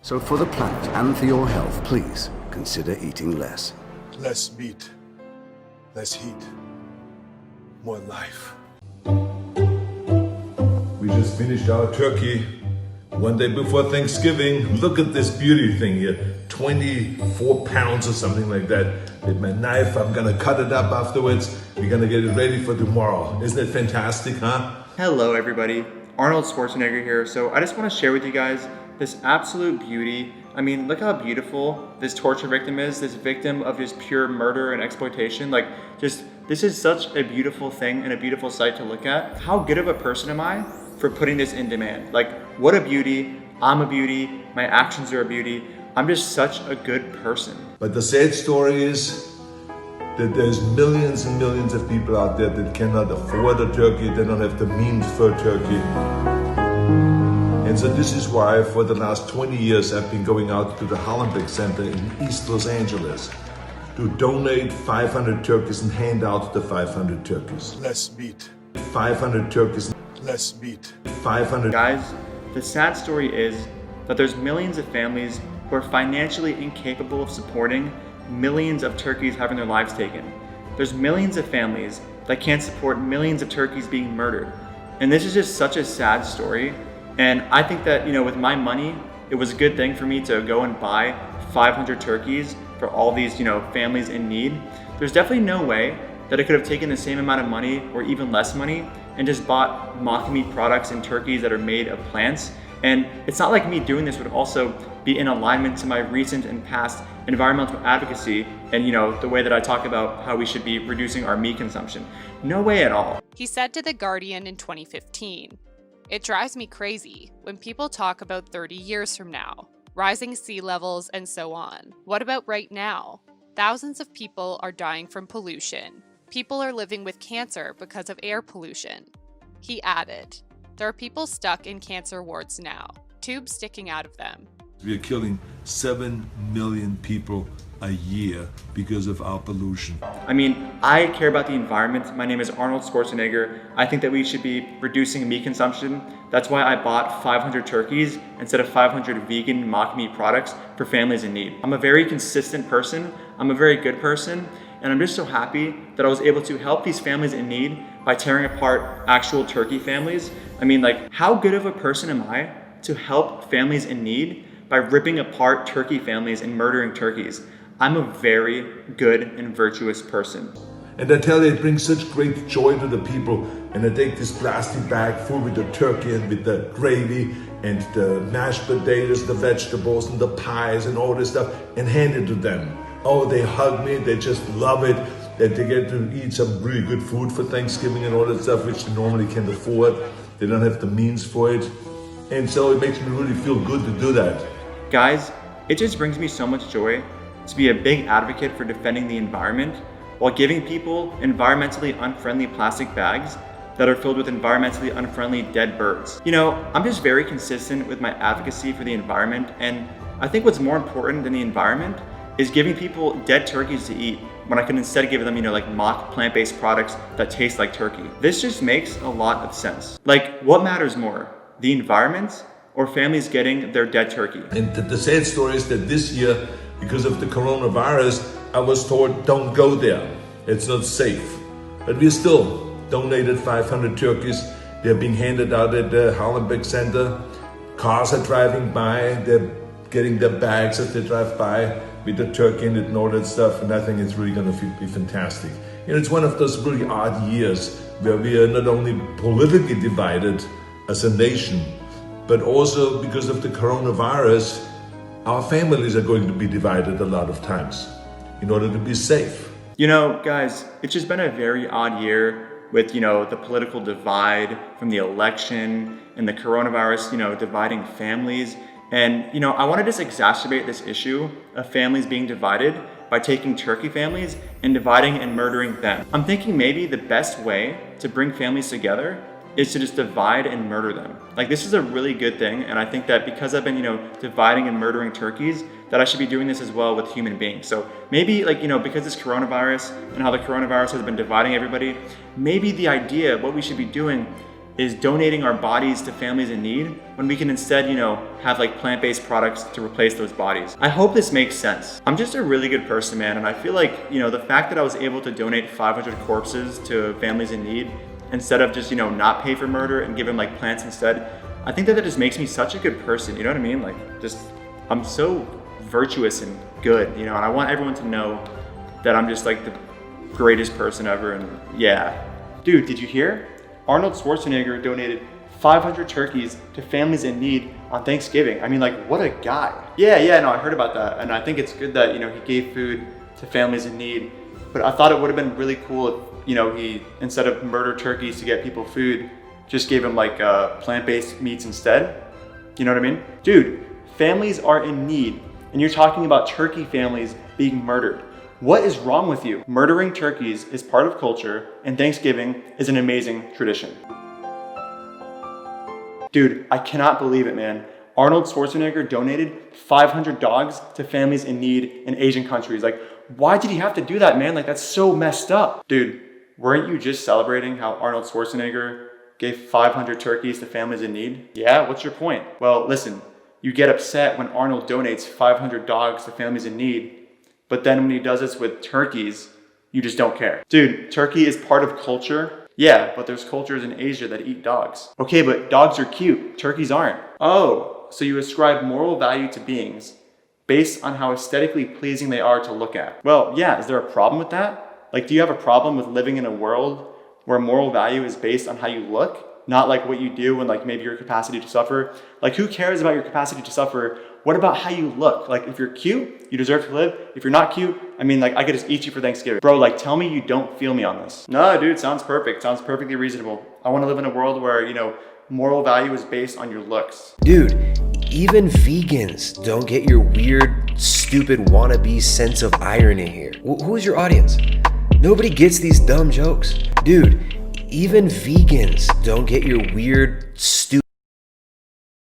So for the planet and for your health, please consider eating less. Less meat, less heat, more life. We just finished our turkey one day before Thanksgiving. Look at this beauty thing here, 24 pounds or something like that. With my knife, I'm gonna cut it up afterwards. We're gonna get it ready for tomorrow. Isn't it fantastic, huh? Hello everybody, Arnold Schwarzenegger here. So I just want to share with you guys this absolute beauty. I mean, look how beautiful this torture victim is, this victim of just pure murder and exploitation. Like, just, this is such a beautiful thing and a beautiful sight to look at. How good of a person am I for putting this in demand? Like, what a beauty. I'm a beauty. My actions are a beauty. I'm just such a good person. But the sad story is that there's millions and millions of people out there that cannot afford a turkey. They don't have the means for a turkey. And so this is why for the last 20 years I've been going out to the Hallenbeck Center in East Los Angeles to donate 500 turkeys and hand out the 500 turkeys. Less meat, 500 turkeys. less meat. 500. Guys, the sad story is that there's millions of families who are financially incapable of supporting millions of turkeys having their lives taken. There's millions of families that can't support millions of turkeys being murdered. And this is just such a sad story. And I think that, you know, with my money, it was a good thing for me to go and buy 500 turkeys for all these, you know, families in need. There's definitely no way that I could have taken the same amount of money or even less money and just bought mock meat products and turkeys that are made of plants. And it's not like me doing this would also be in alignment to my recent and past environmental advocacy and, you know, the way that I talk about how we should be reducing our meat consumption. No way at all. He said to The Guardian in 2015, "It drives me crazy when people talk about 30 years from now, rising sea levels and so on. What about right now? Thousands of people are dying from pollution. People are living with cancer because of air pollution." He added, "There are people stuck in cancer wards now, tubes sticking out of them. We are killing 7 million people a year because of our pollution. I mean, I care about the environment. My name is Arnold Schwarzenegger. I think that we should be reducing meat consumption. That's why I bought 500 turkeys instead of 500 vegan mock meat products for families in need. I'm a very consistent person. I'm a very good person. And I'm just so happy that I was able to help these families in need by tearing apart actual turkey families. I mean, like, how good of a person am I to help families in need by ripping apart turkey families and murdering turkeys? I'm a very good and virtuous person. And I tell you, it brings such great joy to the people. And I take this plastic bag full with the turkey and with the gravy and the mashed potatoes, the vegetables and the pies and all this stuff and hand it to them. Oh, they hug me, they just love it, that they get to eat some really good food for Thanksgiving and all that stuff, which they normally can't afford. They don't have the means for it. And so it makes me really feel good to do that. Guys, it just brings me so much joy to be a big advocate for defending the environment while giving people environmentally unfriendly plastic bags that are filled with environmentally unfriendly dead birds. You know, I'm just very consistent with my advocacy for the environment, and I think what's more important than the environment is giving people dead turkeys to eat when I can instead give them, you know, like mock plant-based products that taste like turkey. This just makes a lot of sense. Like, what matters more, the environment or families getting their dead turkey? And the sad story is that this year, because of the coronavirus, I was told, don't go there. It's not safe. But we still donated 500 turkeys. They're being handed out at the Hallenbeck Center. Cars are driving by. They're getting their bags as they drive by with the turkey in it and all that stuff. And I think it's really going to be fantastic. You know, it's one of those really odd years where we are not only politically divided as a nation, but also because of the coronavirus, our families are going to be divided a lot of times in order to be safe. You know, guys, it's just been a very odd year with, you know, the political divide from the election and the coronavirus, you know, dividing families. And, you know, I want to just exacerbate this issue of families being divided by taking turkey families and dividing and murdering them. I'm thinking maybe the best way to bring families together is to just divide and murder them. Like, this is a really good thing, and I think that because I've been, you know, dividing and murdering turkeys, that I should be doing this as well with human beings. So maybe, like, you know, because this coronavirus and how the coronavirus has been dividing everybody, maybe the idea, what we should be doing is donating our bodies to families in need when we can instead, have like plant-based products to replace those bodies. I hope this makes sense. I'm just a really good person, man, and I feel like, the fact that I was able to donate 500 corpses to families in need instead of just, not pay for murder and give them like plants instead, I think that just makes me such a good person, you know what I mean? Like, I'm so virtuous and good, and I want everyone to know that I'm just like the greatest person ever, and yeah. Dude, did you hear? Arnold Schwarzenegger donated 500 turkeys to families in need on Thanksgiving. I mean, like, what a guy. Yeah, no, I heard about that. And I think it's good that, he gave food to families in need. But I thought it would have been really cool if, he, instead of murder turkeys to get people food, just gave them like plant-based meats instead. You know what I mean? Dude, families are in need. And you're talking about turkey families being murdered. What is wrong with you? Murdering turkeys is part of culture, and Thanksgiving is an amazing tradition. Dude, I cannot believe it, man. Arnold Schwarzenegger donated 500 dogs to families in need in Asian countries. Like, why did he have to do that, man? Like, that's so messed up. Dude, weren't you just celebrating how Arnold Schwarzenegger gave 500 turkeys to families in need? Yeah, what's your point? Well, listen, you get upset when Arnold donates 500 dogs to families in need, but then when he does this with turkeys, you just don't care. Dude, turkey is part of culture. Yeah, but there's cultures in Asia that eat dogs. Okay, but dogs are cute, turkeys aren't. Oh, so you ascribe moral value to beings based on how aesthetically pleasing they are to look at. Well, yeah, is there a problem with that? Like, do you have a problem with living in a world where moral value is based on how you look? Not like what you do and like maybe your capacity to suffer. Like, who cares about your capacity to suffer? What about how you look? Like, if you're cute, you deserve to live. If you're not cute, I mean, like, I could just eat you for Thanksgiving. Bro, like, tell me you don't feel me on this. No, dude, sounds perfect. Sounds perfectly reasonable. I want to live in a world where, moral value is based on your looks. Dude, even vegans don't get your weird, stupid wannabe sense of irony here. Who's your audience? Nobody gets these dumb jokes. Dude, even vegans don't get your weird, stupid